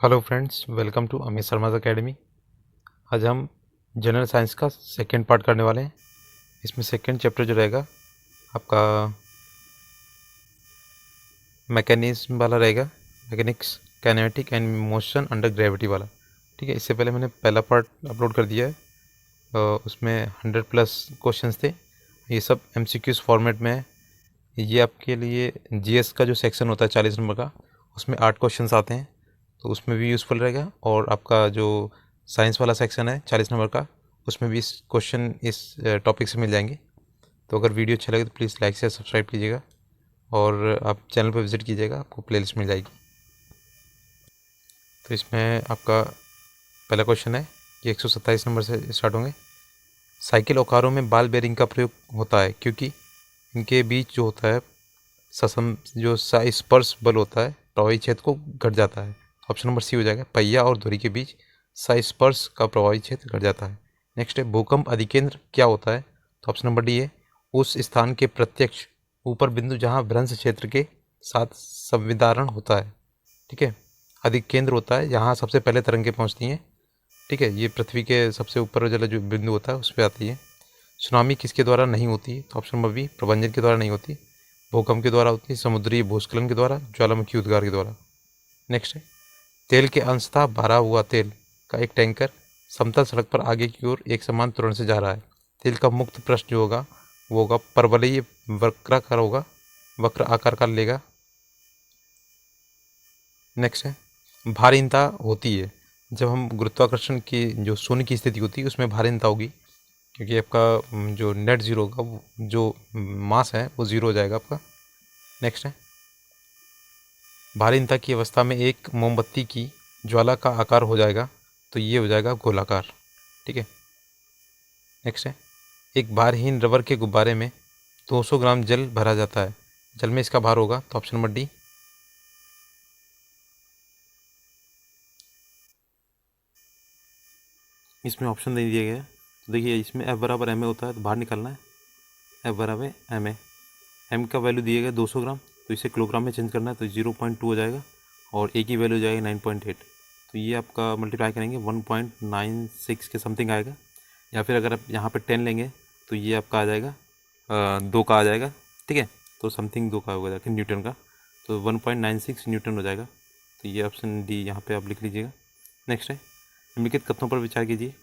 Hello friends, welcome to Amit Sharma academy. आज हम general science का सेकेंड पार्ट करने वाले हैं। इसमें सेकेंड चैप्टर जो रहेगा आपका मैकेनिज्म वाला रहेगा, mechanics, kinetic and motion under gravity वाला। ठीक है, इससे पहले मैंने पहला पार्ट अपलोड कर दिया है। उसमें 100+ क्वेश्चंस थे। ये सब MCQs फॉर्मेट में है। ये आपके लिए GS का जो सेक्शन होता है 40 नंबर का, उसमें 8 क्वेश्चंस आते हैं, तो उसमें भी यूज़फुल रहेगा। और आपका जो साइंस वाला सेक्शन है 40 नंबर का, उसमें भी इस क्वेश्चन इस टॉपिक से मिल जाएंगे। तो अगर वीडियो अच्छा लगे तो प्लीज़ लाइक शेयर सब्सक्राइब कीजिएगा और आप चैनल पर विज़िट कीजिएगा, आपको प्लेलिस्ट मिल जाएगी। तो इसमें आपका पहला क्वेश्चन है कि 127 नंबर से स्टार्ट होंगे। साइकिल और कारों में बॉल बेरिंग का प्रयोग होता है क्योंकि इनके बीच जो होता है ससम जो स्पर्श बल होता है प्रभावी क्षेत्र को घट जाता है। ऑप्शन नंबर सी हो जाएगा। पहिया और धुरी के बीच स्पर्श का प्रभावी क्षेत्र घट जाता है। नेक्स्ट है भूकंप अधिकेंद्र क्या होता है, तो ऑप्शन नंबर डी है उस स्थान के प्रत्यक्ष ऊपर बिंदु जहां भ्रंश क्षेत्र के साथ संविदारण होता है। ठीक है, अधिकेंद्र होता है यहाँ सबसे पहले तरंगें पहुँचती हैं। ठीक है, ये पृथ्वी के सबसे ऊपर वाला जो बिंदु होता है उस पर आती है। सुनामी किसके द्वारा नहीं होती, तो ऑप्शन नंबर बी प्रबंजन के द्वारा नहीं होती, भूकंप के द्वारा होती है, समुद्री भूस्खलन के द्वारा, ज्वालामुखी उद्गार के द्वारा। नेक्स्ट है तेल के अंशतः भरा हुआ तेल का एक टैंकर समतल सड़क पर आगे की ओर एक समान त्वरण से जा रहा है। तेल का मुक्त पृष्ठ जो होगा वो होगा परवलयी वक्राकार होगा, वक्र आकार का लेगा। नेक्स्ट है भारीनता होती है जब हम गुरुत्वाकर्षण की जो शून्य की स्थिति होती है उसमें भारीनता होगी, क्योंकि आपका जो नेट ज़ीरो होगा, जो मास है वो ज़ीरो हो जाएगा आपका। नेक्स्ट है भारीनता की अवस्था में एक मोमबत्ती की ज्वाला का आकार हो जाएगा, तो ये हो जाएगा गोलाकार। ठीक है, नेक्स्ट है एक भारहीन रबर के गुब्बारे में 200 ग्राम जल भरा जाता है, जल में इसका भार होगा, तो ऑप्शन नंबर डी। इसमें ऑप्शन नहीं दिए गए, तो देखिए इसमें F बराबर ma होता है, तो बाहर निकालना है F बराबर ma। m का वैल्यू दिए गए 200 ग्राम, तो इसे किलोग्राम में चेंज करना है, तो 0.2 हो जाएगा, और a की वैल्यू जाएगी 9.8, तो ये आपका मल्टीप्लाई करेंगे 1.96 के समथिंग आएगा। या फिर अगर आप यहाँ पे 10 लेंगे तो ये आपका आ जाएगा 2 का आ जाएगा। ठीक है, तो समथिंग 2 का होगा जाकर न्यूटन का, तो 1.96 न्यूटन हो जाएगा। तो ये ऑप्शन डी यहाँ पे आप लिख लीजिएगा। नेक्स्ट है निम्नलिखित कथनों पर विचार कीजिए।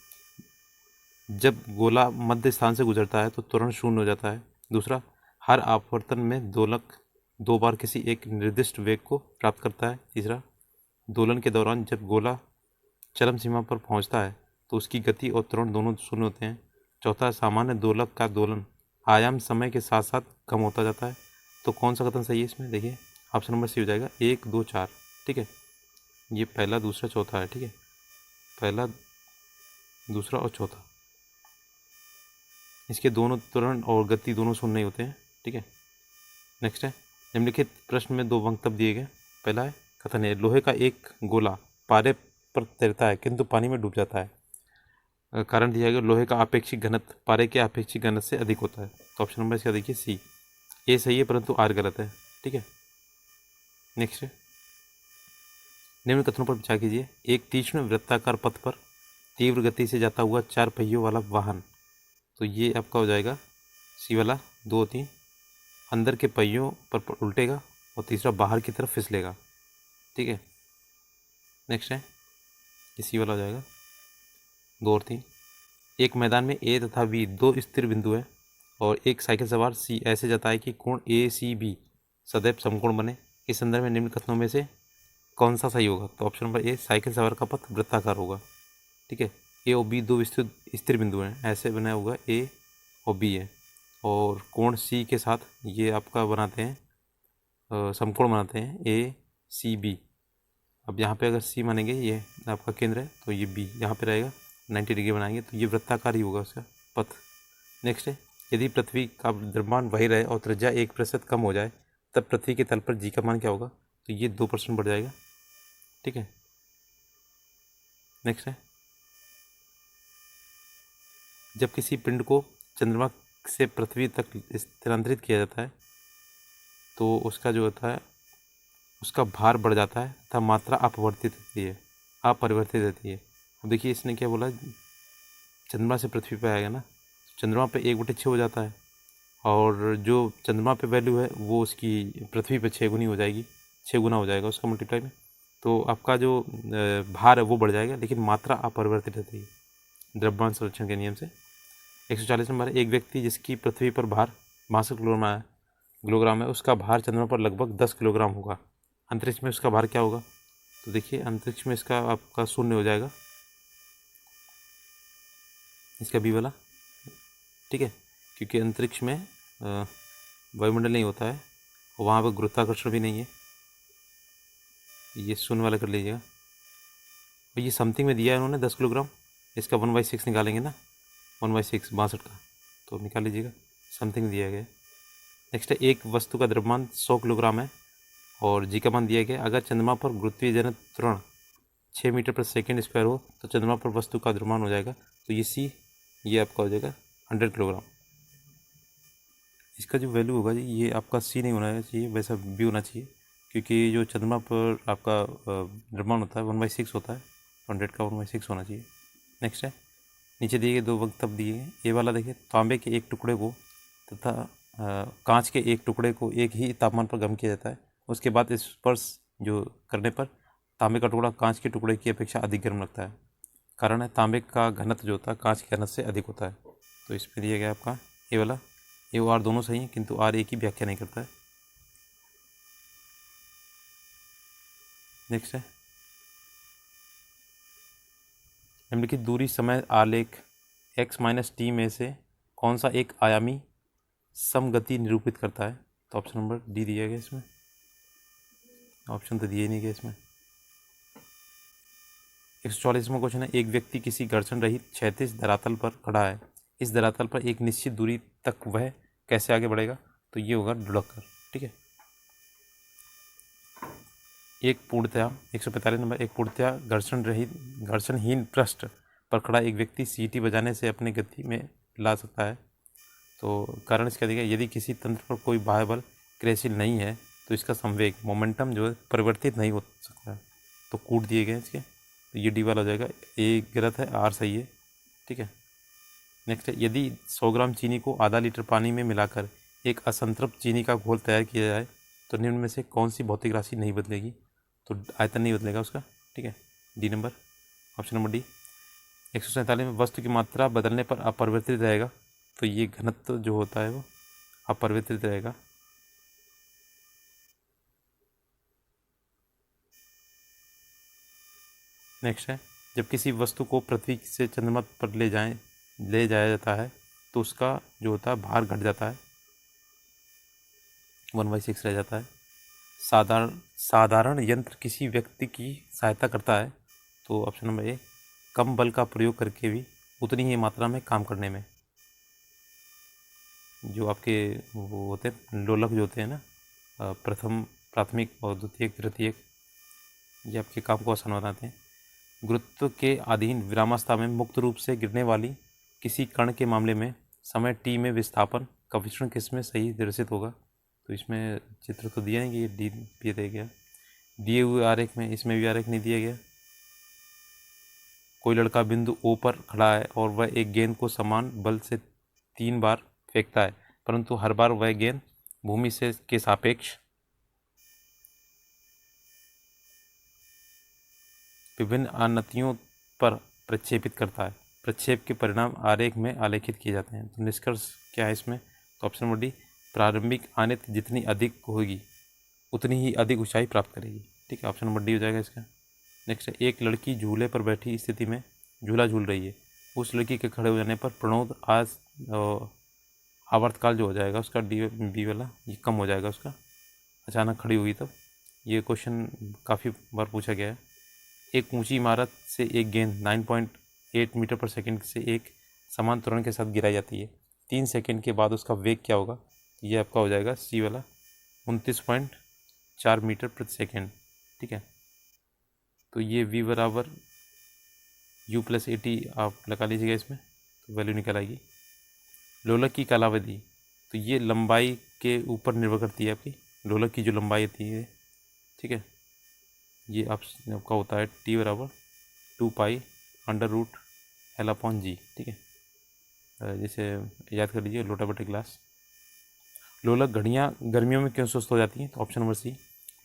जब गोला मध्य स्थान से गुजरता है तो त्वरण शून्य हो जाता है। दूसरा, हर आवर्तन में दोलक 2 बार किसी एक निर्दिष्ट वेग को प्राप्त करता है। तीसरा, दोलन के दौरान जब गोला चरम सीमा पर पहुंचता है तो उसकी गति और त्वरण दोनों शून्य होते हैं। चौथा, सामान्य दोलक का दोलन आयाम समय के साथ साथ कम होता जाता है। तो कौन सा कथन सही है इसमें, देखिए ऑप्शन नंबर सी हो जाएगा 1, 2, 4। ठीक है, ये पहला, दूसरा, चौथा है। ठीक है, पहला, दूसरा और चौथा, इसके दोनों त्वरण और गति दोनों शून्य नहीं होते हैं। ठीक है, नेक्स्ट है निम्नलिखित प्रश्न में 2 वक्तव्य दिए गए। पहला है कथन है लोहे का एक गोला पारे पर तैरता है किंतु पानी में डूब जाता है। कारण दिया गया लोहे का आपेक्षिक घनत्व पारे के आपेक्षिक घनत्व से अधिक होता है। तो ऑप्शन नंबर इसका देखिए सी, ए सही है परंतु आर गलत है। ठीक है, नेक्स्ट है निम्न कथनों पर विचार कीजिए। एक तीक्ष्ण वृत्ताकार पथ पर तीव्र गति से जाता हुआ 4 पहियों वाला वाहन, तो ये आपका हो जाएगा सी वाला 2, 3, अंदर के पहियों पर उल्टेगा और तीसरा बाहर की तरफ फिसलेगा। ठीक है, नेक्स्ट है इसी वाला हो जाएगा 2 और 3। एक मैदान में ए तथा बी 2 स्थिर बिंदु है और एक साइकिल सवार सी ऐसे जताए कि कोण ए सी बी सदैव समकोण बने। इस संदर्भ में निम्न कथनों में से कौन सा सही होगा, तो ऑप्शन नंबर ए साइकिल सवार का पथ वृत्ताकार होगा। ठीक है, ए और बी 2 स्थिर बिंदु हैं, ऐसे बनाया होगा ए और बी है, और कोण सी के साथ ये आपका बनाते हैं समकोण बनाते हैं ए सी बी। अब यहाँ पे अगर सी मानेंगे ये आपका केंद्र है, तो ये बी यहाँ पे रहेगा 90 डिग्री बनाएंगे, तो ये वृत्ताकार ही होगा उसका पथ। नेक्स्ट है यदि पृथ्वी का द्रव्यमान वही रहे और त्रिज्या 1% कम हो जाए तब पृथ्वी के तल पर जी का मान क्या होगा, तो ये 2% बढ़ जाएगा। ठीक है, नेक्स्ट है जब किसी पिंड को चंद्रमा से पृथ्वी तक स्थानांतरित किया जाता है तो उसका जो होता है उसका भार बढ़ जाता है तथा मात्रा अपवर्तित होती है। अपरिवर्तित रहती है। अब देखिए इसने क्या बोला, चंद्रमा से पृथ्वी पे आएगा ना, चंद्रमा पे 1/6 हो जाता है, और जो चंद्रमा पे वैल्यू है वो उसकी पृथ्वी पे 6 गुनी हो जाएगी, 6 गुना हो जाएगा उसका मल्टीप्लाई में। तो आपका जो भार है वो बढ़ जाएगा, लेकिन मात्रा अपरिवर्तित रहती है द्रव्यमान संरक्षण के नियम से। 140 नंबर है, एक व्यक्ति जिसकी पृथ्वी पर भार 62 किलोग्राम है, उसका भार चंद्रमा पर लगभग 10 किलोग्राम होगा। अंतरिक्ष में उसका भार क्या होगा? तो देखिए अंतरिक्ष में इसका आपका 0 हो जाएगा, इसका बी वाला, ठीक है, क्योंकि अंतरिक्ष में वायुमंडल नहीं होता है, वहाँ पर गुरुत्वाकर्षण भी नहीं है। ये 0 वाला कर लीजिएगा। और ये समथिंग में दिया है उन्होंने 10 किलोग्राम, इसका 1/6 निकालेंगे ना, 1/6 62 का, तो निकाल लीजिएगा, समथिंग दिया गया है। नेक्स्ट है, एक वस्तु का द्रव्यमान 100 किलोग्राम है और जी का मान दिया गया। अगर चंद्रमा पर गुरुत्वीय जनित त्वरण 6 मीटर पर सेकेंड स्क्वायर हो तो चंद्रमा पर वस्तु का द्रव्यमान हो जाएगा, तो ये सी, ये आपका हो जाएगा 100 किलोग्राम। इसका जो वैल्यू होगा जी, ये आपका सी नहीं होना चाहिए, वैसा बी होना चाहिए, क्योंकि जो चंद्रमा पर आपका द्रव्यमान होता है 1/6 होता है, 100 का 1/6 होना चाहिए। नेक्स्ट है, नीचे दिए गए 2 वक्तव्य दिए गए। ये वाला देखिए, तांबे के एक टुकड़े को तथा कांच के एक टुकड़े को एक ही तापमान पर गर्म किया जाता है, उसके बाद स्पर्श जो करने पर तांबे का टुकड़ा कांच के टुकड़े की अपेक्षा अधिक गर्म लगता है। कारण है, तांबे का घनत्व जो होता है कांच के घनत्व से अधिक होता है। तो इसमें दिया गया आपका ये वाला, ए और आर दोनों सही हैं, किंतु आर ए की व्याख्या नहीं करता है। नेक्स्ट है, निम्नलिखित दूरी समय आलेख x-t में से कौन सा एक आयामी समगति निरूपित करता है? तो ऑप्शन नंबर डी दिया गया इसमें, ऑप्शन तो दिया ही नहीं गया इसमें। 144वां क्वेश्चन है, एक व्यक्ति किसी घर्षण रहित क्षैतिज धरातल पर खड़ा है, इस धरातल पर एक निश्चित दूरी तक वह कैसे आगे बढ़ेगा? तो ये होगा लुढ़क कर, ठीक है। एक पूर्णतया 145 नंबर, एक पूर्णतया घर्षणहीन पृष्ठ पर खड़ा एक व्यक्ति सीटी बजाने से अपनी गति में ला सकता है। तो कारण इसका देखिए, यदि किसी तंत्र पर कोई बाह्य बल क्रियाशील नहीं है तो इसका संवेग मोमेंटम जो है परिवर्तित नहीं हो सकता है। तो कूट दिए गए इसके, तो ये डी वाला हो जाएगा, ए गलत है, आर सही है, ठीक है। नेक्स्ट है, यदि 100 ग्राम चीनी को आधा लीटर पानी में मिलाकर एक असंतृप्त चीनी का घोल तैयार किया जाए तो निम्न में से कौन सी भौतिक राशि नहीं बदलेगी? तो आयतन नहीं बदलेगा उसका, ठीक है, D number, option number D. 147 में, वस्तु की मात्रा बदलने पर अपरिवर्तित रहेगा, तो ये घनत्व जो होता है वो अपरिवर्तित रहेगा। नेक्स्ट है, जब किसी वस्तु को पृथ्वी से चंद्रमा पर ले जाया जाता है तो उसका जो होता है भार घट जाता है, 1/6 रह जाता है। साधारण यंत्र किसी व्यक्ति की सहायता करता है, तो ऑप्शन नंबर ए, कम बल का प्रयोग करके भी उतनी ही मात्रा में काम करने में। जो आपके वो होते हैं लोलक जो होते हैं ना, प्रथम, प्राथमिक और द्वितीयक, तृतीयक, ये आपके काम को आसान बनाते हैं। गुरुत्व के अधीन विरामावस्था में मुक्त रूप से गिरने वाली किसी कण के मामले में समय t में विस्थापन का विचरण किस में सही दर्शित होगा? तो इसमें चित्र तो दिया नहीं कि ये डी दिया गया, दिए हुए आरेख में, इसमें भी आरेख नहीं दिया गया। कोई लड़का बिंदु O पर खड़ा है और वह एक गेंद को समान बल से 3 बार फेंकता है, परंतु हर बार वह गेंद भूमि से के सापेक्ष विभिन्न आनतियों पर प्रक्षेपित करता है। प्रक्षेप के परिणाम आरेख में आलेखित किए जाते हैं। तो निष्कर्ष क्या है इसमें? तो ऑप्शन नंबर डी, प्रारंभिक आनति जितनी अधिक होगी उतनी ही अधिक ऊंचाई प्राप्त करेगी, ठीक है, ऑप्शन नंबर डी हो जाएगा इसका। नेक्स्ट है, एक लड़की झूले पर बैठी स्थिति में झूला झूल रही है, उस लड़की के खड़े हो जाने पर प्रणोद आवर्तकाल जो हो जाएगा उसका डी बी वाला, ये कम हो जाएगा उसका, अचानक खड़ी हुई तब। ये क्वेश्चन काफ़ी बार पूछा गया है। एक ऊंची इमारत से एक गेंद 9.8 मीटर पर सेकंड से एक समान त्वरण के साथ गिराई जाती है, 3 सेकंड के बाद उसका वेग क्या होगा? ये आपका हो जाएगा सी वाला, 29.4 मीटर प्रति सेकेंड, ठीक है। तो ये v बराबर u + 80 आप लगा लीजिएगा इसमें, तो वैल्यू निकल आएगी। लोलक की कालावधि, तो ये लंबाई के ऊपर निर्भर करती है आपकी, लोलक की जो लंबाई होती है, ठीक है, ये आपका होता है t बराबर 2π√L/g, ठीक है। जैसे याद कर लीजिए लोटा बटे गिलास। लोलक घड़ियाँ गर्मियों में क्यों सुस्त हो जाती हैं? तो ऑप्शन नंबर सी,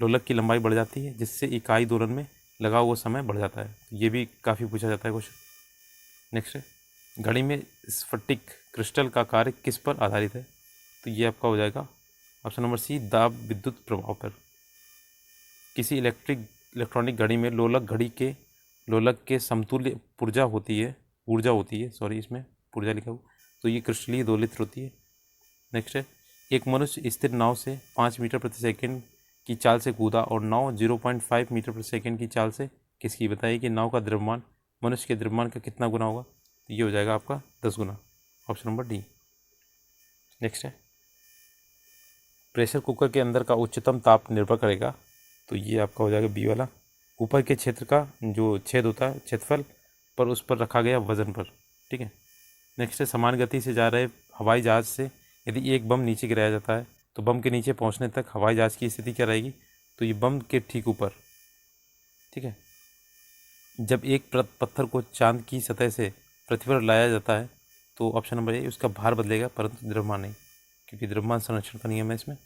लोलक की लंबाई बढ़ जाती है जिससे इकाई दोलन में लगा हुआ समय बढ़ जाता है। ये भी काफ़ी पूछा जाता है क्वेश्चन। नेक्स्ट है, घड़ी में स्फटिक क्रिस्टल का कार्य किस पर आधारित है? तो ये आपका हो जाएगा ऑप्शन नंबर सी, दाब विद्युत प्रभाव पर। किसी इलेक्ट्रॉनिक घड़ी में लोलक के समतुल्य ऊर्जा होती है, इसमें ऊर्जा लिखा हुआ, तो ये क्रिस्टलीय दोलित्र होती है। नेक्स्ट है, एक मनुष्य स्थिर नाव से 5 मीटर प्रति सेकंड की चाल से कूदा और नाव 0.5 मीटर प्रति सेकंड की चाल से किसकी? बताइए कि नाव का द्रव्यमान मनुष्य के द्रव्यमान का कितना गुना होगा? तो ये हो जाएगा आपका 10 गुना, ऑप्शन नंबर डी। नेक्स्ट है, प्रेशर कुकर के अंदर का उच्चतम ताप निर्भर करेगा, तो ये आपका हो जाएगा बी वाला, ऊपर के क्षेत्र का जो छेद होता है क्षेत्रफल पर उस पर रखा गया वजन पर, ठीक है। नेक्स्ट है, समान गति से जा रहे हवाई जहाज से यदि एक बम नीचे गिराया जाता है तो बम के नीचे पहुंचने तक हवाई जहाज की स्थिति क्या रहेगी? तो ये बम के ठीक ऊपर, ठीक है। जब एक पत्थर को चांद की सतह से पृथ्वी पर लाया जाता है तो ऑप्शन नंबर ए, उसका भार बदलेगा परंतु द्रव्यमान नहीं, क्योंकि द्रव्यमान संरक्षण का नियम है इसमें।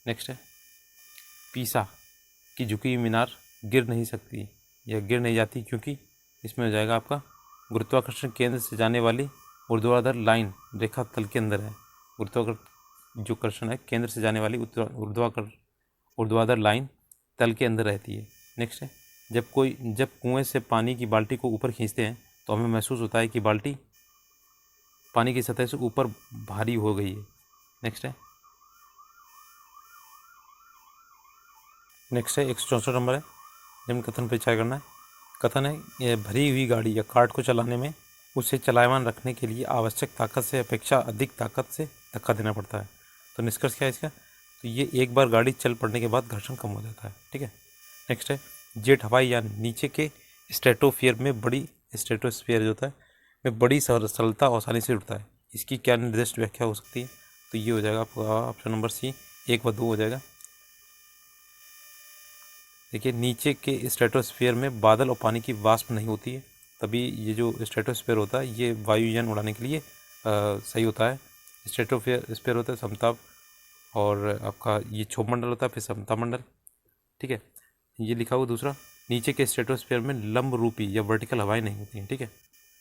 नेक्स्ट है, पीसा की झुकी हुई मीनार गिर नहीं सकती या गिर नहीं जाती क्योंकि इसमें हो जाएगा आपका गुरुत्वाकर्षण केंद्र से जाने वाली ऊर्ध्वाधर लाइन रेखा तल के अंदर है। गुरुत्वाकर्षण जो कर्षण है केंद्र से जाने वाली ऊर्ध्वाधर लाइन तल के अंदर रहती है। नेक्स्ट है, जब कुएं से पानी की बाल्टी को ऊपर खींचते हैं तो हमें महसूस होता है कि बाल्टी पानी की सतह से ऊपर भारी हो गई है। नेक्स्ट है 164 नंबर है, निम्न कथन पर विचार करना है। कथन है, यह भरी हुई गाड़ी या कार्ट को चलाने में उसे चलायमान रखने के लिए आवश्यक ताकत से अपेक्षा अधिक ताकत से धक्का देना पड़ता है। तो निष्कर्ष क्या है इसका? तो ये एक बार गाड़ी चल पड़ने के बाद घर्षण कम हो जाता है, ठीक है। नेक्स्ट है, जेट हवाई यान नीचे के स्ट्रेटोस्फीयर जो होता है में बड़ी सरलता और आसानी से उड़ता है। इसकी क्या निर्दिष्ट व्याख्या हो सकती है? तो ये हो जाएगा आपका ऑप्शन नंबर सी, 1 व 2 हो जाएगा। देखिए, नीचे के स्ट्रेटोस्फीयर में बादल और पानी की वाष्प नहीं होती है, तभी ये जो स्ट्रेटोस्फीयर होता है ये वायुयान उड़ाने के लिए सही होता है। स्ट्रेटोस्फीयर होता है समताप, और आपका ये क्षोभ मंडल होता है, फिर समताप मंडल, ठीक है। ये लिखा हुआ दूसरा, नीचे के स्ट्रेटोस्फीयर में लंब रूपी या वर्टिकल हवाएं नहीं होती हैं, ठीक है।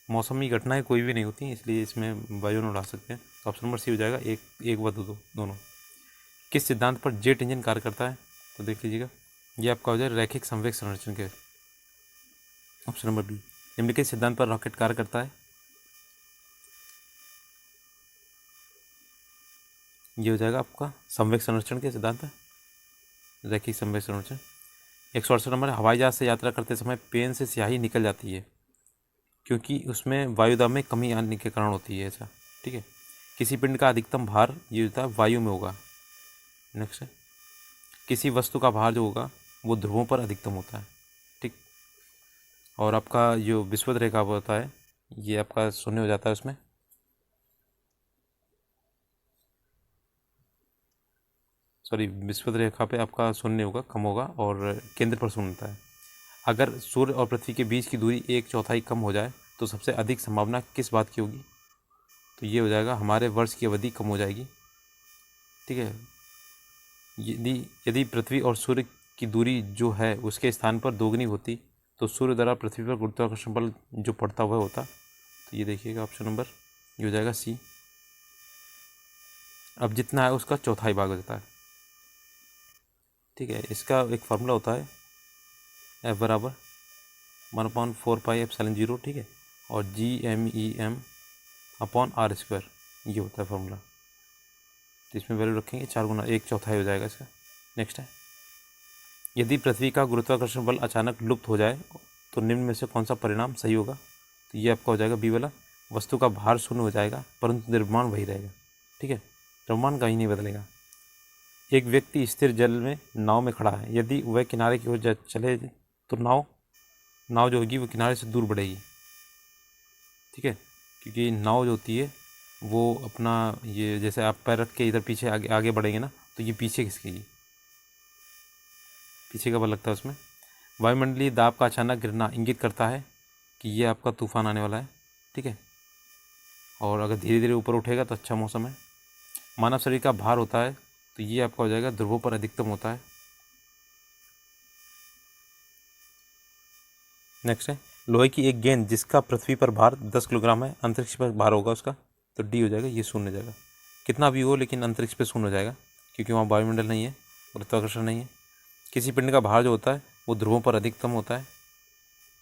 मौसमी घटनाएं कोई भी नहीं होती हैं, इसलिए इसमें वायुयान उड़ा सकते हैं। तो ऑप्शन नंबर सी हो जाएगा, एक व दो दोनों। किस सिद्धांत पर जेट इंजन कार्य करता है? तो देख लीजिएगा, ये आपका हो जाए रैखिक संवेग संरक्षण के, ऑप्शन नंबर बी। निम्नलिखित सिद्धांत पर रॉकेट कार्य करता है? ये हो जाएगा आपका संवेग संरक्षण के सिद्धांत है, रैखिक संवेग संरक्षण। 168 नंबर, हवाई जहाज से यात्रा करते समय पेन से स्याही निकल जाती है क्योंकि उसमें वायुदाब में कमी आने के कारण होती है ऐसा, ठीक है। किसी पिंड का अधिकतम भार ये होता है वायु में होगा। नेक्स्ट है, किसी वस्तु का भार जो होगा वो ध्रुवों पर अधिकतम होता है, ठीक। और आपका जो विषुवत रेखा होता है ये आपका शून्य हो जाता है उसमें। विषुवत रेखा पे आपका शून्य होगा, कम होगा, और केंद्र पर शून्य होता है। अगर सूर्य और पृथ्वी के बीच की दूरी 1/4 कम हो जाए तो सबसे अधिक संभावना किस बात की होगी? तो ये हो जाएगा हमारे वर्ष की अवधि कम हो जाएगी, ठीक है। यदि पृथ्वी और सूर्य की दूरी जो है उसके स्थान पर दोगुनी होती तो सूर्य द्वारा पृथ्वी पर गुरुत्वाकर्षण बल जो पड़ता हुआ होता। तो ये देखिएगा ऑप्शन नंबर ये हो जाएगा सी। अब जितना है उसका चौथाई भाग हो जाता है, ठीक है। इसका एक फार्मूला होता है F बराबर 1/4πε0, ठीक है, और GMEM/r², ये होता है फार्मूला। तो इसमें वैल्यू रखेंगे 4 गुना 1/4 हो जाएगा इसका। नेक्स्ट है, यदि पृथ्वी का गुरुत्वाकर्षण बल अचानक लुप्त हो जाए तो निम्न में से कौन सा परिणाम सही होगा? तो ये आपका हो जाएगा बी वाला, वस्तु का भार शून्य हो जाएगा परंतु द्रव्यमान वही रहेगा, ठीक है, द्रव्यमान कहीं नहीं बदलेगा। एक व्यक्ति स्थिर जल में नाव में खड़ा है, यदि वह किनारे की ओर चले तो नाव जो होगी वो किनारे से दूर बढ़ेगी, ठीक है, क्योंकि नाव जो होती है वो अपना ये जैसे आप पैर रख के इधर पीछे आगे बढ़ेंगे ना तो ये पीछे खिसकेगी, पीछे का बल लगता है उसमें। वायुमंडलीय दाब का अचानक गिरना इंगित करता है कि ये आपका तूफान आने वाला है, ठीक है। और अगर धीरे धीरे ऊपर उठेगा तो अच्छा मौसम है। मानव शरीर का भार होता है तो ये आपका हो जाएगा ध्रुवों पर अधिकतम होता है। नेक्स्ट है, लोहे की एक गेंद जिसका पृथ्वी पर भार 10 किलोग्राम है, अंतरिक्ष पर भार होगा उसका, तो डी हो जाएगा, ये शून्य हो जाएगा। कितना भी हो लेकिन अंतरिक्ष पे शून्य हो जाएगा क्योंकि वहाँ वायुमंडल नहीं है, गुरुत्वाकर्षण नहीं है। किसी पिंड का भार जो होता है वो ध्रुवों पर अधिकतम होता है।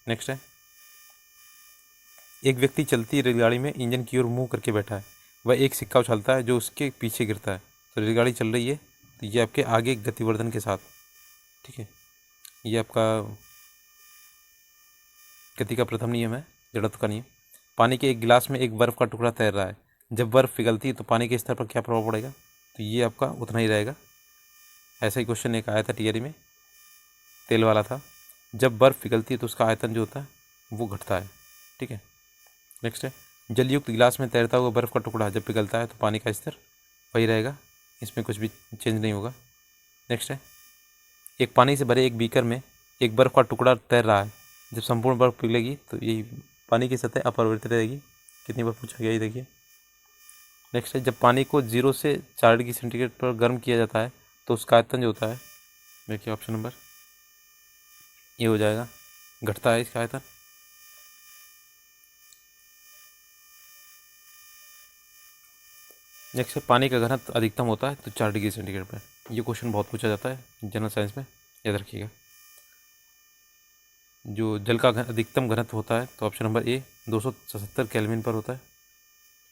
नेक्स्ट है, एक व्यक्ति चलती रेलगाड़ी में इंजन की ओर मुंह करके बैठा है, वह एक सिक्का उछालता है जो उसके पीछे गिरता है। तो रेलगाड़ी चल रही है तो ये आपके आगे गतिवर्धन के साथ, ठीक है। ये आपका गति का प्रथम नियम है, जड़त्व का नियम। पानी के एक गिलास में एक बर्फ़ का टुकड़ा तैर रहा है, जब बर्फ़ पिघलती है तो पानी के स्तर पर क्या प्रभाव पड़ेगा, तो ये आपका उतना ही रहेगा। ऐसा ही क्वेश्चन एक आया था टीआरई में, तेल वाला था। जब बर्फ़ पिघलती है तो उसका आयतन जो होता है वो घटता है, ठीक है। नेक्स्ट है, जलयुक्त गिलास में तैरता हुआ बर्फ़ का टुकड़ा जब पिघलता है तो पानी का स्तर वही रहेगा, इसमें कुछ भी चेंज नहीं होगा। नेक्स्ट है, एक पानी से भरे एक बीकर में एक बर्फ़ का टुकड़ा तैर रहा है, जब संपूर्ण बर्फ़ पिघलेगी तो ये पानी की सतह अपरिवर्तित रहेगी। कितनी बार पूछा गया ये देखिए। नेक्स्ट है, जब पानी को 0 से 4 डिग्री सेंटीग्रेड पर गर्म किया जाता है तो उसका आयतन जो होता है, देखिए ऑप्शन नंबर ये हो जाएगा, घटता है इसका आयतन। नेक्स्ट है, पानी का घनत्व अधिकतम होता है तो 4 डिग्री सेंटीग्रेड पर। ये क्वेश्चन बहुत पूछा जाता है जनरल साइंस में, याद रखिएगा। जो जल का अधिकतम घनत्व होता है तो ऑप्शन नंबर ए 277 केल्विन पर होता है।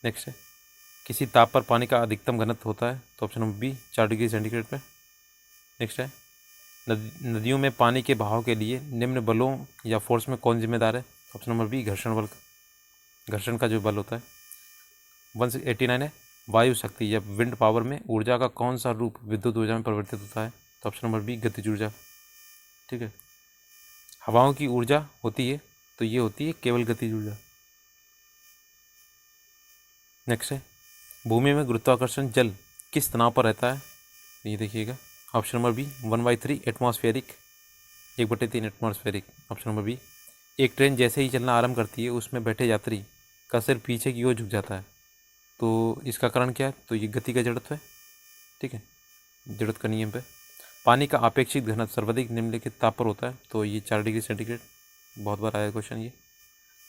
नेक्स्ट है, किसी ताप पर पानी का अधिकतम घनत्व होता है तो option number B 4 degree centigrade पर। नेक्स्ट है, नदियों में पानी के बहाव के लिए निम्न बलों या फोर्स में कौन जिम्मेदार है, ऑप्शन नंबर बी घर्षण बल, घर्षण का जो बल होता है। 189 है, वायु शक्ति या विंड पावर में ऊर्जा का कौन सा रूप विद्युत ऊर्जा में परिवर्तित होता है, तो ऑप्शन नंबर बी गतिज ऊर्जा, ठीक है। हवाओं की ऊर्जा होती है तो ये होती है केवल गतिज ऊर्जा। नेक्स्ट है, भूमि में गुरुत्वाकर्षण जल किस तनाव पर रहता है, तो ये देखिएगा option number B 1/3 atmospheric, 1/3 atmospheric, option number B. एक ट्रेन जैसे ही चलना आरंभ करती है उसमें बैठे यात्री का सिर पीछे की ओर झुक जाता है, तो इसका कारण क्या है, तो ये गति का जड़त्व है, ठीक है, जड़त्व का नियम पे। पानी का अपेक्षित घनत्व सर्वाधिक निम्नलिखित ताप पर होता है, तो ये 4 डिग्री सेंटीग्रेड, बहुत बार आया क्वेश्चन ये।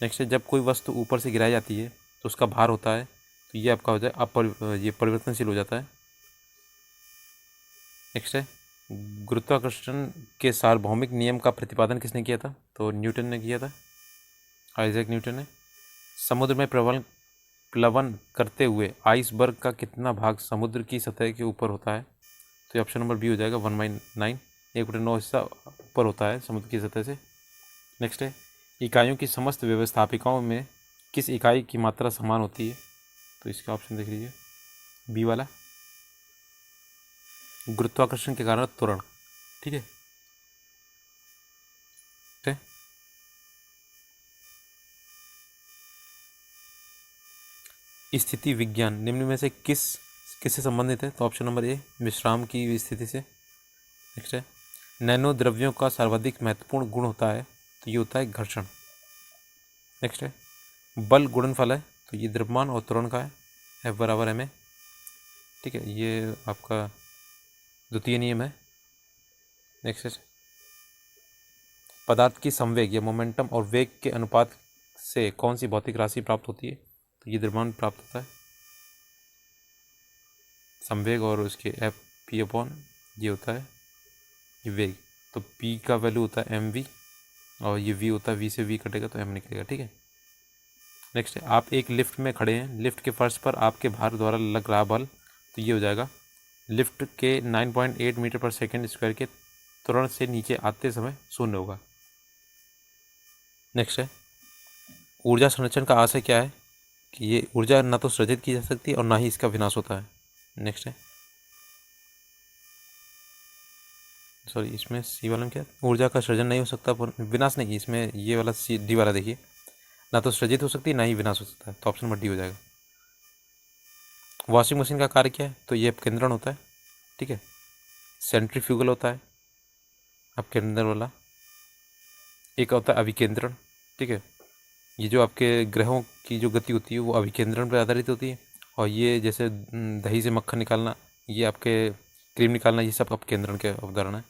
नेक्स्ट है, जब कोई वस्तु ऊपर से गिराई जाती है तो उसका भार होता है, तो ये आपका हो जाए ये परिवर्तनशील हो जाता है। नेक्स्ट है, गुरुत्वाकर्षण के सार्वभौमिक नियम का प्रतिपादन किसने किया था, तो न्यूटन ने किया था, आइजैक न्यूटन ने। समुद्र में प्लवन करते हुए आइसबर्ग का कितना भाग समुद्र की सतह के ऊपर होता है, तो ऑप्शन नंबर बी हो जाएगा 1/9, 1/9 हिस्सा ऊपर होता है समुद्र की सतह से। नेक्स्ट है, इकाइयों की समस्त व्यवस्थापिकाओं में किस इकाई की मात्रा समान होती है, तो इसका ऑप्शन देख लीजिए बी वाला, गुरुत्वाकर्षण के कारण त्वरण, ठीक है। स्थिति विज्ञान निम्न में से किससे संबंधित है, तो ऑप्शन नंबर ए विश्राम की स्थिति से। नेक्स्ट है, नैनो द्रव्यों का सर्वाधिक महत्वपूर्ण गुण होता है, तो ये होता है घर्षण। नेक्स्ट है, बल गुणनफल है, तो ये द्रव्यमान और त्वरण का है, F = ma, ठीक है, ये आपका द्वितीय नियम है। नेक्स्ट है, पदार्थ की संवेग या मोमेंटम और वेग के अनुपात से कौन सी भौतिक राशि प्राप्त होती है, तो ये द्रव्यमान प्राप्त होता है, संवेग, और उसके P/, ये होता है ये वेग, तो P का वैल्यू होता है mv और ये v होता है, v से v कटेगा तो m निकलेगा, ठीक है। नेक्स्ट है, आप एक लिफ्ट में खड़े हैं, लिफ्ट के फर्श पर आपके भार द्वारा लग रहा बल, तो ये हो जाएगा लिफ्ट के 9.8 मीटर पर सेकेंड स्क्वायर के त्वरण से नीचे आते समय शून्य होगा। नेक्स्ट है, ऊर्जा संरक्षण का आशय क्या है, कि ये ऊर्जा ना तो सृजित की जा सकती है और ना ही इसका विनाश होता है। नेक्स्ट है, सॉरी इसमें सी वाला में क्या, ऊर्जा का सृजन नहीं हो सकता, विनाश नहीं, इसमें ये वाला सी डी वाला देखिए, ना तो सृजित हो सकती है ना ही विनाश हो सकता है, तो ऑप्शन नंबर डी हो जाएगा। वॉशिंग मशीन का कार्य क्या है, तो ये अपकेंद्रण होता है, ठीक है। सेंट्रीफ्यूगल होता है अपकेंद्र वाला। एक होता है अभिकेंद्रण, ठीक है। ये जो आपके ग्रहों की जो गति होती है वो अभिकेंद्रण पर आधारित होती है। और ये जैसे दही से मक्खन निकालना, ये आपके क्रीम निकालना, ये सब अपकेंद्रण के उदाहरण है।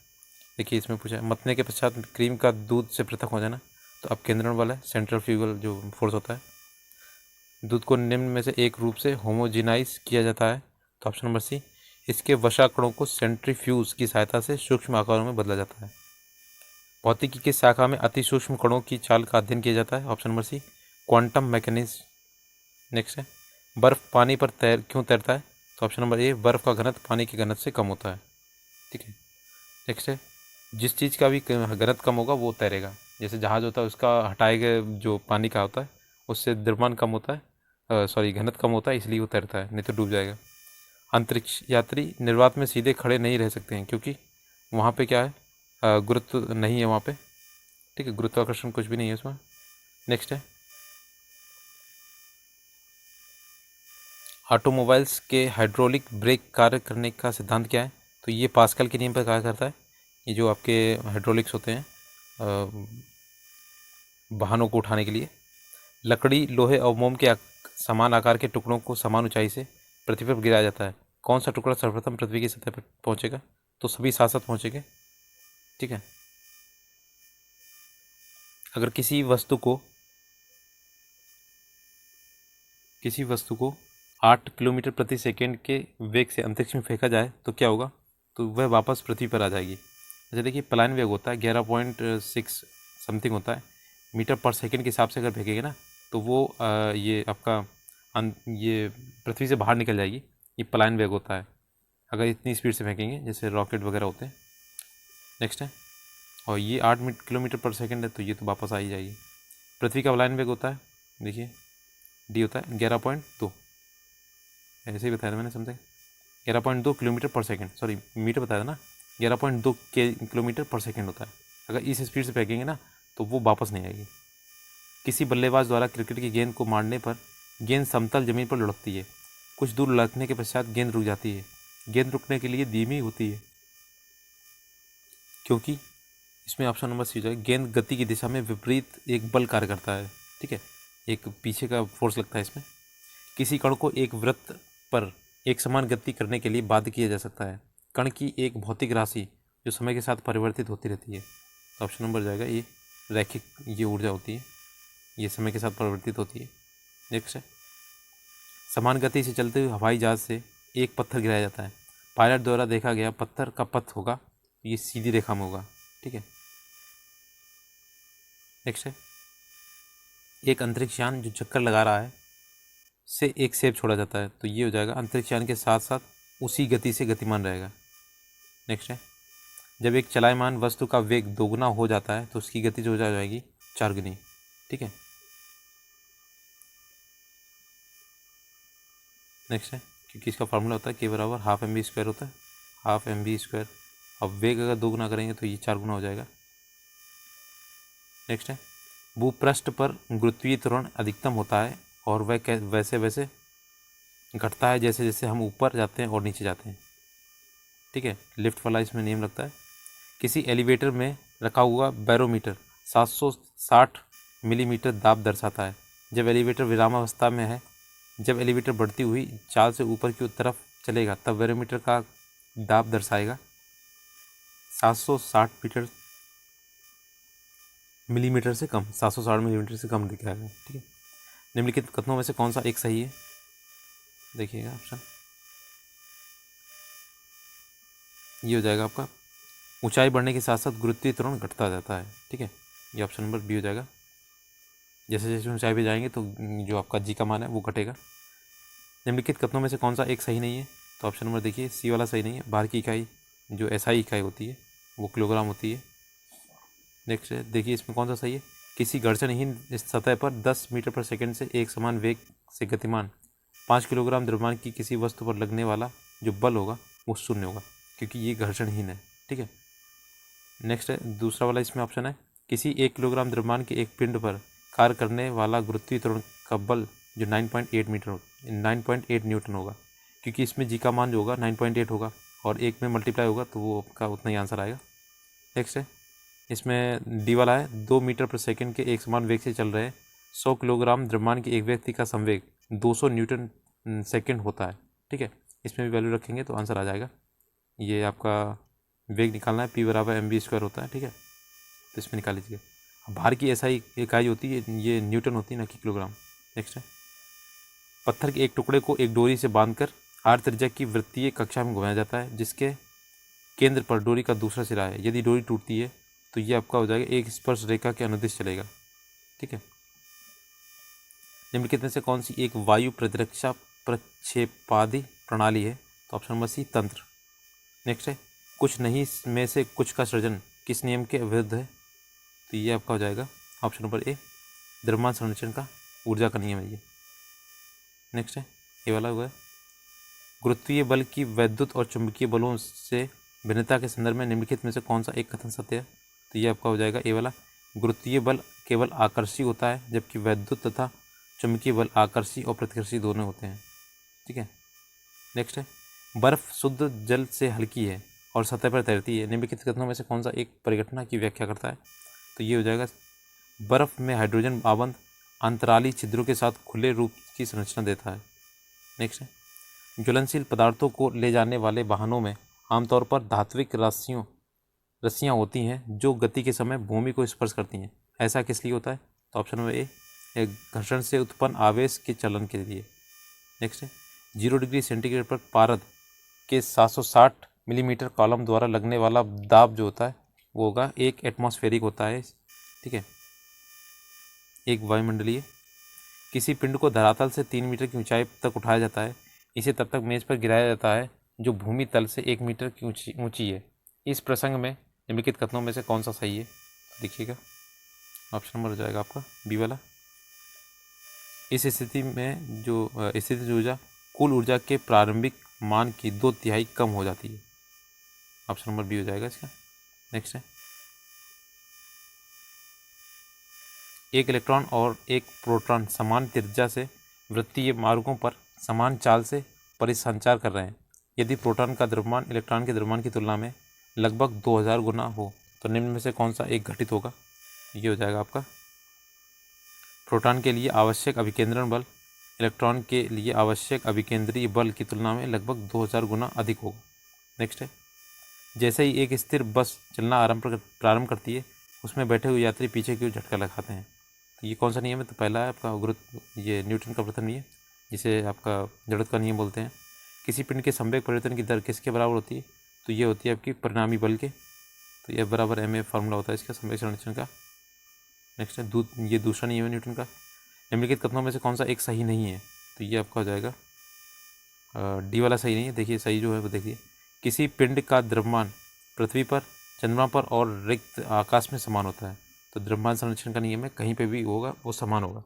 देखिए इसमें पूछा है मथने के पश्चात क्रीम का दूध से पृथक हो जाना, तो अपकेंद्रण वाला है, सेंट्रीफ्यूगल जो फोर्स होता है। दूध को निम्न में से एक रूप से होमोजिनाइज किया जाता है, तो ऑप्शन नंबर सी। इसके वसाकणों को सेंट्रीफ्यूज की सहायता से सूक्ष्म आकारों में बदला जाता है। भौतिकी की शाखा में अति सूक्ष्म कणों की चाल का अध्ययन किया जाता है, option number C quantum mechanism. Next है बर्फ पानी पर क्यों तैरता है, तो ऑप्शन नंबर ए बर्फ का घनत्व पानी के घनत्व से कम होता है, ठीक है। नेक्स्ट है जिस चीज़ का भी घनत्व कम होगा वो तैरेगा, जैसे जहाज होता है उसका हटाएगा जो पानी का होता है उससे द्रव्यमान कम होता है, सॉरी घनत्व कम होता है, इसलिए वो तैरता है, नहीं तो डूब जाएगा। अंतरिक्ष यात्री निर्वात में सीधे खड़े नहीं रह सकते हैं क्योंकि वहाँ पे क्या है, गुरुत्व नहीं है वहाँ पे, ठीक है, गुरुत्वाकर्षण कुछ भी नहीं है उसमें। नेक्स्ट है ऑटोमोबाइल्स के हाइड्रोलिक ब्रेक कार्य करने का सिद्धांत क्या है, तो ये पास्कल के नियम पर कार्य करता है। ये जो आपके हाइड्रोलिक्स होते हैं वाहनों को उठाने के लिए। लकड़ी लोहे और मोम के समान आकार के टुकड़ों को समान ऊंचाई से पृथ्वी पर गिराया जाता है, कौन सा टुकड़ा सर्वप्रथम पृथ्वी की सतह पर पहुंचेगा, तो सभी साथ साथ पहुंचेंगे, ठीक है। अगर किसी वस्तु को 8 किलोमीटर प्रति सेकेंड के वेग से अंतरिक्ष में फेंका जाए तो क्या होगा, तो वह वापस पृथ्वी पर आ जाएगी। जैसे देखिए पलायन वेग होता है 11.6 समथिंग होता है मीटर पर सेकेंड के हिसाब से अगर फेंकेंगे ना तो वो ये आपका ये पृथ्वी से बाहर निकल जाएगी, ये पलायन वेग होता है अगर इतनी स्पीड से फेंकेंगे जैसे रॉकेट वगैरह होते हैं। नेक्स्ट है और ये 8 किलोमीटर पर सेकेंड है तो ये तो वापस आ ही जाएगी। पृथ्वी का पलायन वेग होता है देखिए डी होता है 11.2, ऐसे ही बताया था मैंने समथिंग 11.2 किलोमीटर पर सेकंड, सॉरी मीटर बताया था ना, 11.2 किलोमीटर पर सेकंड होता है। अगर इस स्पीड से फेंकेंगे ना तो वो वापस नहीं आएगी। किसी बल्लेबाज द्वारा क्रिकेट की गेंद को मारने पर गेंद समतल जमीन पर लुढ़कती है, कुछ दूर लुढ़कने के पश्चात गेंद रुक जाती है। गेंद रुकने के लिए धीमी होती है क्योंकि इसमें ऑप्शन नंबर सी जाए गेंद गति की दिशा में विपरीत एक बल कार्य करता है, ठीक है, एक पीछे का फोर्स लगता है इसमें। किसी कण को एक वृत्त पर एक समान गति करने के लिए बाध्य किया जा सकता है। कण की एक भौतिक राशि जो समय के साथ परिवर्तित होती रहती है, तो ऑप्शन नंबर जाएगा ये रैखिक ये ऊर्जा होती है, ये समय के साथ परिवर्तित होती है। नेक्स्ट है समान गति से चलते हुए हवाई जहाज से एक पत्थर गिराया जाता है, पायलट द्वारा देखा गया पत्थर का पथ होगा ये सीधी रेखा में होगा, ठीक है। नेक्स्ट है एक अंतरिक्ष यान जो चक्कर लगा रहा है से एक सेब छोड़ा जाता है, तो ये हो जाएगा अंतरिक्ष यान के साथ साथ उसी गति से गतिमान रहेगा। नेक्स्ट है जब एक चलायमान वस्तु का वेग दोगुना हो जाता है तो उसकी गति जो हो जाएगी 4 गुनी, ठीक है। नेक्स्ट है क्योंकि इसका फार्मूला होता है के बराबर हाफ एम बी स्क्वायर होता है, हाफ एम बी स्क्वायर। अब वेग अगर दोगुना करेंगे तो ये 4 गुना हो जाएगा। नेक्स्ट है भूपृष्ठ पर गुरुत्वीय त्वरण अधिकतम होता है और वह वैसे वैसे घटता है जैसे जैसे हम ऊपर जाते हैं और नीचे जाते हैं, ठीक है, लिफ्ट वाला इसमें नियम लगता है। किसी एलिवेटर में रखा हुआ बैरोमीटर 760 मिलीमीटर दाब दर्शाता है। जब एलिवेटर विरामावस्था में है, जब एलिवेटर बढ़ती हुई चाल से ऊपर की तरफ चलेगा तब बैरोमीटर का दाब दर्शाएगा 760 मिलीमीटर से कम, 760 मिलीमीटर से कम दिखाएगा, ठीक है। निम्नलिखित कथनों में से कौन सा एक सही है, देखिएगा ऑप्शन ये हो जाएगा आपका ऊंचाई बढ़ने के साथ साथ गुरुत्वीय त्वरण घटता जाता है, ठीक है, ये ऑप्शन नंबर बी हो जाएगा। जैसे जैसे ऊंचाई पे जाएंगे तो जो आपका जी का मान है वो घटेगा। निम्नलिखित कथनों में से कौन सा एक सही नहीं है, तो ऑप्शन नंबर देखिए सी वाला सही नहीं है। बाहर की इकाई जो एसआई इकाई होती है वो किलोग्राम होती है। नेक्स्ट देखिए इसमें कौन सा सही है, किसी घर्षणहीन सतह पर 10 मीटर पर सेकंड से एक समान वेग से गतिमान 5 किलोग्राम द्रव्यमान की किसी वस्तु पर लगने वाला जो बल होगा वो शून्य होगा क्योंकि ये घर्षणहीन है, ठीक है। नेक्स्ट है दूसरा वाला इसमें ऑप्शन है किसी 1 किलोग्राम द्रव्यमान के एक पिंड पर कार्य करने वाला गुरुत्वीय त्वरण का बल जो 9.8 न्यूटन होगा क्योंकि इसमें जी का मान जो होगा 9.8 होगा और एक में मल्टीप्लाई होगा तो वो आपका उतना ही आंसर आएगा। नेक्स्ट है इसमें डी वाला है 2 मीटर पर सेकंड के एक समान वेग से चल रहे 100 किलोग्राम द्रव्यमान के एक व्यक्ति का संवेग 200 न्यूटन सेकंड होता है। ठीक है, इसमें भी वैल्यू रखेंगे तो आंसर आ जाएगा। ये आपका वेग निकालना है, P बराबर mv² होता है। ठीक है, तो इसमें निकाल लीजिए। भार की ऐसा इकाई होती है, ये न्यूटन होती है ना कि किलोग्राम। नेक्स्ट है, पत्थर के एक टुकड़े को एक डोरी से बांधकर आर त्रिज्या की वृत्तीय कक्षा में घुमाया जाता है, जिसके केंद्र पर डोरी का दूसरा सिरा है। यदि डोरी टूटती है तो ये आपका हो जाएगा एक स्पर्श रेखा के अनुदिश चलेगा। ठीक है, निम्नलिखित में से कौन सी एक वायु प्रतिरक्षा प्रक्षेपादि प्रणाली है? तो ऑप्शन नंबर सी तंत्र। नेक्स्ट है, कुछ नहीं में से कुछ का सृजन किस नियम के विरुद्ध है? तो ये आपका हो जाएगा ऑप्शन नंबर ए द्रव्यमान संरक्षण का ऊर्जा का नियम है ये। नेक्स्ट है, ये वाला हुआ है, गुरुत्वीय बल की वैद्युत और चुंबकीय बलों से भिन्नता के संदर्भ में निम्नलिखित में से कौन सा एक कथन सत्य है? तो ये आपका हो जाएगा ए वाला, गुरुत्वीय बल केवल आकर्षी होता है जबकि वैद्युत तथा चुंबकीय बल आकर्षी और प्रतिकर्षी दोनों होते हैं। ठीक है, नेक्स्ट है, बर्फ शुद्ध जल से हल्की है और सतह पर तैरती है, निम्नलिखित कथनों में से कौन सा एक परिघटना की व्याख्या करता है? तो ये हो जाएगा, बर्फ में हाइड्रोजन आवंत अंतराली छिद्रों के साथ खुले रूप की संरचना देता है। नेक्स्ट है, ज्वलनशील पदार्थों को ले जाने वाले वाहनों में आमतौर पर धात्विक रस्सियाँ होती हैं जो गति के समय भूमि को स्पर्श करती हैं। ऐसा किस लिए होता है? तो ऑप्शन नंबर ए घर्षण से उत्पन्न आवेश के चलन के लिए। नेक्स्ट है, 0 डिग्री सेंटीग्रेड पर पारद के 760 मिलीमीटर कॉलम द्वारा लगने वाला दाब जो होता है वो होगा एक एटमॉस्फेरिक होता है। ठीक है, एक वायुमंडलीय। किसी पिंड को धरातल से 3 मीटर की ऊंचाई तक उठाया जाता है, इसे तब तक मेज पर गिराया जाता है जो भूमि तल से 1 मीटर की ऊंची है। इस प्रसंग में निम्नलिखित कथनों में से कौन सा सही है? देखिएगा, ऑप्शन नंबर हो जाएगा आपका बी वाला। इस स्थिति में जो स्थितिज ऊर्जा कुल ऊर्जा के प्रारंभिक मान की 2/3 कम हो जाती है। ऑप्शन नंबर बी हो जाएगा इसका। नेक्स्ट है, एक इलेक्ट्रॉन और एक प्रोटॉन समान त्रिज्या से वृत्तीय मार्गों पर समान चाल से परिसंचार कर रहे हैं। यदि प्रोटॉन का द्रव्यमान इलेक्ट्रॉन के द्रव्यमान की तुलना में लगभग 2000 गुना हो तो निम्न में से कौन सा एक घटित होगा? ये हो जाएगा आपका, प्रोटॉन के लिए आवश्यक अभिकेंद्रण बल इलेक्ट्रॉन के लिए आवश्यक अभिकेंद्रीय बल की तुलना में लगभग 2000 गुना अधिक होगा। नेक्स्ट है, जैसे ही एक स्थिर बस चलना प्रारंभ करती है उसमें बैठे हुए यात्री पीछे की ओर झटका लगाते हैं। तो ये कौन सा नियम है? तो पहला है आपका गुरुत्व, ये न्यूटन का प्रथम नियम जिसे आपका जड़त्व का नियम बोलते हैं। किसी पिंड के संवेग परिवर्तन की दर किसके बराबर होती है? तो ये होती है आपकी परिणामी बल के। तो ये बराबर ma फार्मूला होता है इसका संवेग संरक्षण का। नेक्स्ट है, ये दूसरा नियम है न्यूटन का। निम्नलिखित कथनों में से कौन सा एक सही नहीं है? तो ये आपका हो जाएगा डी वाला सही नहीं है। देखिए सही जो है वो देखिए, किसी पिंड का द्रव्यमान पृथ्वी पर, चंद्रमा पर और रिक्त आकाश में समान होता है। तो द्रव्यमान संरक्षण का नियम है, कहीं पे भी होगा वो समान होगा।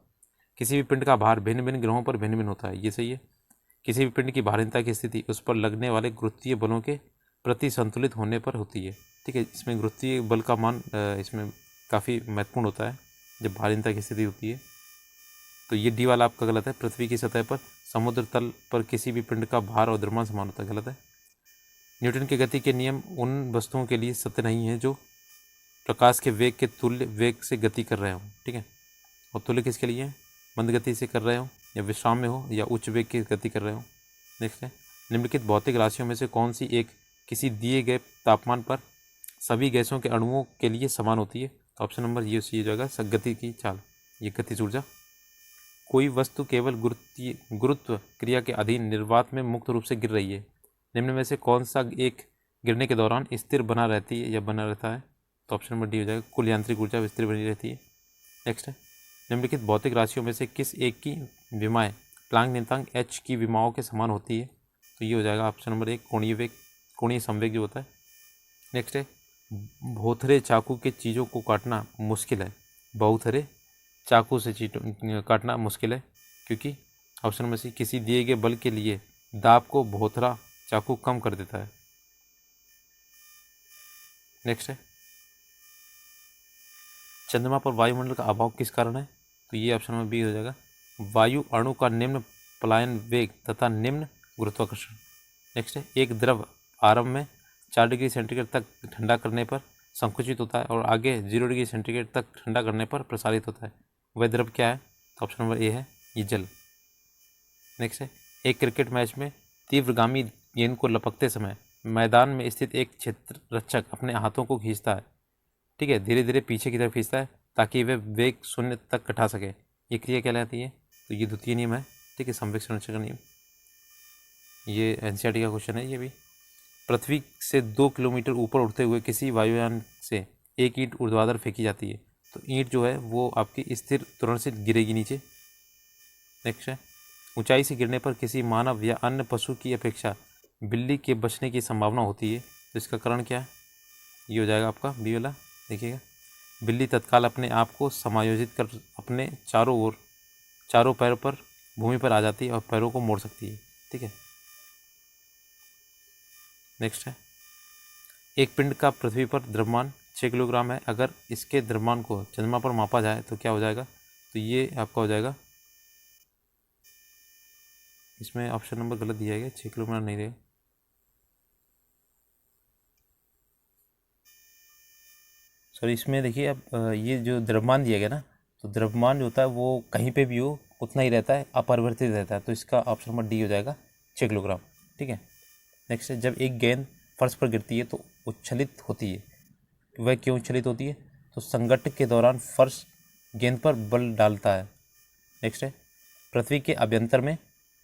किसी भी पिंड का भार भिन्न भिन्न ग्रहों पर भिन्न भिन्न होता है, ये सही है। किसी भी पिंड की भारीणता की स्थिति उस पर लगने वाले गुरुत्वीय बलों के प्रति संतुलित होने पर होती है। ठीक है, इसमें गुरुत्वीय बल का मान इसमें काफ़ी महत्वपूर्ण होता है जब भारीणता की स्थिति होती है। तो ये डी वाला आपका गलत है। पृथ्वी की सतह पर समुद्र तल पर किसी भी पिंड का भार और द्रव्यमान समान होता है, गलत है। न्यूटन के गति के नियम उन वस्तुओं के लिए सत्य नहीं है जो प्रकाश के वेग के तुल्य वेग से गति कर रहे हों। ठीक है, और तुल्य किसके लिए है? मंद गति से कर रहे हो या विश्राम में हो या उच्च वेग की गति कर रहे हो। नेक्स्ट है, निम्नलिखित भौतिक राशियों में से कौन सी एक किसी दिए गए तापमान पर सभी गैसों के अणुओं के लिए समान होती है? तो ऑप्शन नंबर ये सी जो है गति की चाल, ये गतिज ऊर्जा। कोई वस्तु केवल गुरुत्व क्रिया के अधीन निर्वात में मुक्त रूप से गिर रही है, निम्न में से कौन सा एक गिरने के दौरान स्थिर बना रहती है या बना रहता है? तो ऑप्शन नंबर डी हो जाएगा, कुल यांत्रिक ऊर्जा स्थिर बनी रहती है। नेक्स्ट है, निम्नलिखित भौतिक राशियों में से किस एक की विमाएँ प्लांक नियतांक h की विमाओं के समान होती है? तो ये हो जाएगा ऑप्शन नंबर एक, कोणीय संवेग जो होता है। नेक्स्ट है, भोथरे चाकू के चीज़ों को काटना मुश्किल है, बहुथरे चाकू से काटना मुश्किल है क्योंकि ऑप्शन नंबर सी, किसी दिए गए बल के लिए दाब को भोथरा चाकू कम कर देता है। नेक्स्ट है, चंद्रमा पर वायुमंडल का अभाव किस कारण है? तो ये ऑप्शन नंबर बी हो जाएगा, वायु अणु का निम्न पलायन वेग तथा निम्न गुरुत्वाकर्षण। नेक्स्ट है, एक द्रव आरंभ में 4 डिग्री सेंटीग्रेड तक ठंडा करने पर संकुचित होता है और आगे 0 डिग्री सेंटीग्रेड तक ठंडा करने पर प्रसारित होता है। वह द्रव क्या है? तो ऑप्शन नंबर ए है ये जल। नेक्स्ट है, एक क्रिकेट मैच में तीव्रगामी गेंद को लपकते समय मैदान में स्थित एक क्षेत्र रक्षक अपने हाथों को खींचता है, ठीक है, धीरे धीरे पीछे की तरफ खींचता है ताकि वह वेग शून्य तक घटा सके। ये क्रिया कहलाती है? तो ये द्वितीय नियम है, ठीक है, संवेग संरक्षण का नियम। ये एनसीईआरटी का क्वेश्चन है ये भी। पृथ्वी से 2 किलोमीटर ऊपर उड़ते हुए किसी वायुयान से एक ईंट ऊर्ध्वाधर फेंकी जाती है, तो ईंट जो है वो आपकी स्थिर त्वरण से गिरेगी नीचे। नेक्स्ट है, ऊंचाई से गिरने पर किसी मानव या अन्य पशु की अपेक्षा बिल्ली के बचने की संभावना होती है, तो इसका कारण क्या है? ये हो जाएगा आपका बी वाला। देखिएगा, बिल्ली तत्काल अपने आप को समायोजित कर अपने चारों पैरों पर भूमि पर आ जाती है और पैरों को मोड़ सकती है, ठीक है। नेक्स्ट है, एक पिंड का पृथ्वी पर द्रव्यमान 6 किलोग्राम है। अगर इसके द्रव्यमान को चंद्रमा पर मापा जाए तो क्या हो जाएगा? तो ये आपका हो जाएगा, इसमें ऑप्शन नंबर गलत दिया गया, 6 किलोग्राम नहीं रहेगा। सॉरी, इसमें देखिए अब ये जो द्रव्यमान दिया गया ना, तो द्रव्यमान जो होता है वो कहीं पे भी हो उतना ही रहता है, अपरिवर्तित रहता है, तो इसका ऑप्शन नंबर डी हो जाएगा 6 किलोग्राम, ठीक है। नेक्स्ट है, जब एक गेंद फर्श पर गिरती है तो उच्छलित होती है, वह क्यों उच्छलित होती है? तो संघट्ट के दौरान फर्श गेंद पर बल डालता है। नेक्स्ट है, पृथ्वी के अभ्यंतर में,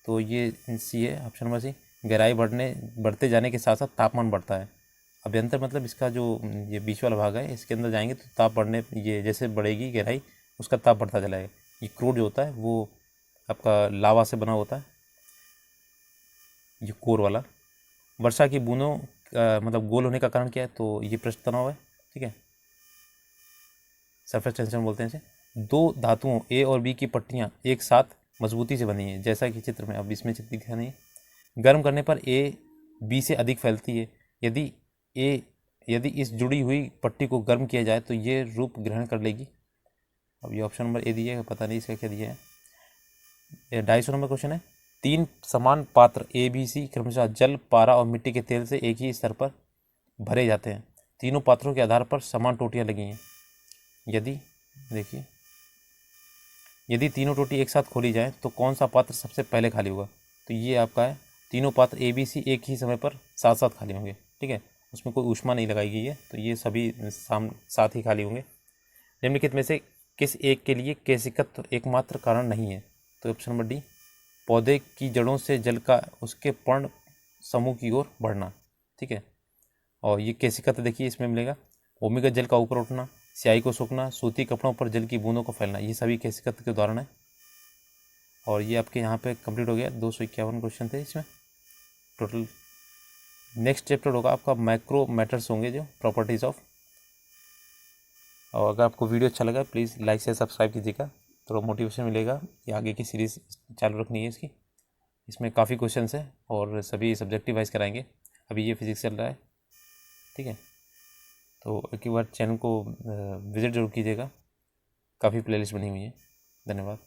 तो ये सी है, ऑप्शन नंबर सी, गहराई बढ़ते जाने के साथ साथ तापमान बढ़ता है। अभ्यंतर मतलब इसका जो ये बीच वाला भाग है, इसके अंदर जाएंगे तो ताप बढ़ने, ये जैसे बढ़ेगी गहराई उसका ताप बढ़ता चलाएगा। ये क्रूड जो होता है वो आपका लावा से बना होता है, ये कोर वाला। वर्षा की बूंदों मतलब गोल होने का कारण क्या है? तो ये पृष्ठ तनाव है, ठीक है, सरफेस टेंशन बोलते हैं इसे। दो धातुओं ए और बी की पट्टियाँ एक साथ मजबूती से बनी है, जैसा कि चित्र में, अब इसमें चित्र दिखा नहीं है। गर्म करने पर ए बी से अधिक फैलती है। यदि इस जुड़ी हुई पट्टी को गर्म किया जाए तो ये रूप ग्रहण कर लेगी। अब ये ऑप्शन नंबर ए दिया है, पता नहीं इसका क्या दिया है। 250 नंबर क्वेश्चन है, 3 समान पात्र ए बी सी क्रमशः जल, पारा और मिट्टी के तेल से एक ही स्तर पर भरे जाते हैं। तीनों पात्रों के आधार पर समान टोटियाँ लगी हैं। यदि तीनों टोटी एक साथ खोली जाए तो कौन सा पात्र सबसे पहले खाली होगा? तो ये आपका है, तीनों पात्र ए बी सी एक ही समय पर साथ साथ खाली होंगे, ठीक है, उसमें कोई ऊष्मा नहीं लगाई गई है, तो ये सभी साथ ही खाली होंगे। निम्नलिखित में से किस एक के लिए केशिकत्व एकमात्र कारण नहीं है? तो ऑप्शन नंबर डी, पौधे की जड़ों से जल का उसके पर्ण समूह की ओर बढ़ना, ठीक है। और ये केशिकत्व देखिए इसमें मिलेगा, भूमिगत जल का ऊपर उठना, स्याही को सूखना, सूती कपड़ों पर जल की बूंदों को फैलना, ये सभी केशिकत्व के उदाहरण है। और ये आपके यहाँ पे कंप्लीट हो गया, 251 क्वेश्चन थे इसमें टोटल। नेक्स्ट चैप्टर होगा आपका माइक्रो मैटर्स होंगे, जो प्रॉपर्टीज़ ऑफ। और अगर आपको वीडियो अच्छा लगा प्लीज़ लाइक से सब्सक्राइब कीजिएगा, थोड़ा मोटिवेशन मिलेगा कि आगे की सीरीज़ चालू रखनी है इसकी। इसमें काफ़ी क्वेश्चंस हैं और सभी सब्जेक्टिव वाइज कराएंगे। अभी ये फिजिक्स चल रहा है, ठीक है, तो एक बार चैनल को विज़िट जरूर कीजिएगा, काफ़ी प्लेलिस्ट बनी हुई है। धन्यवाद।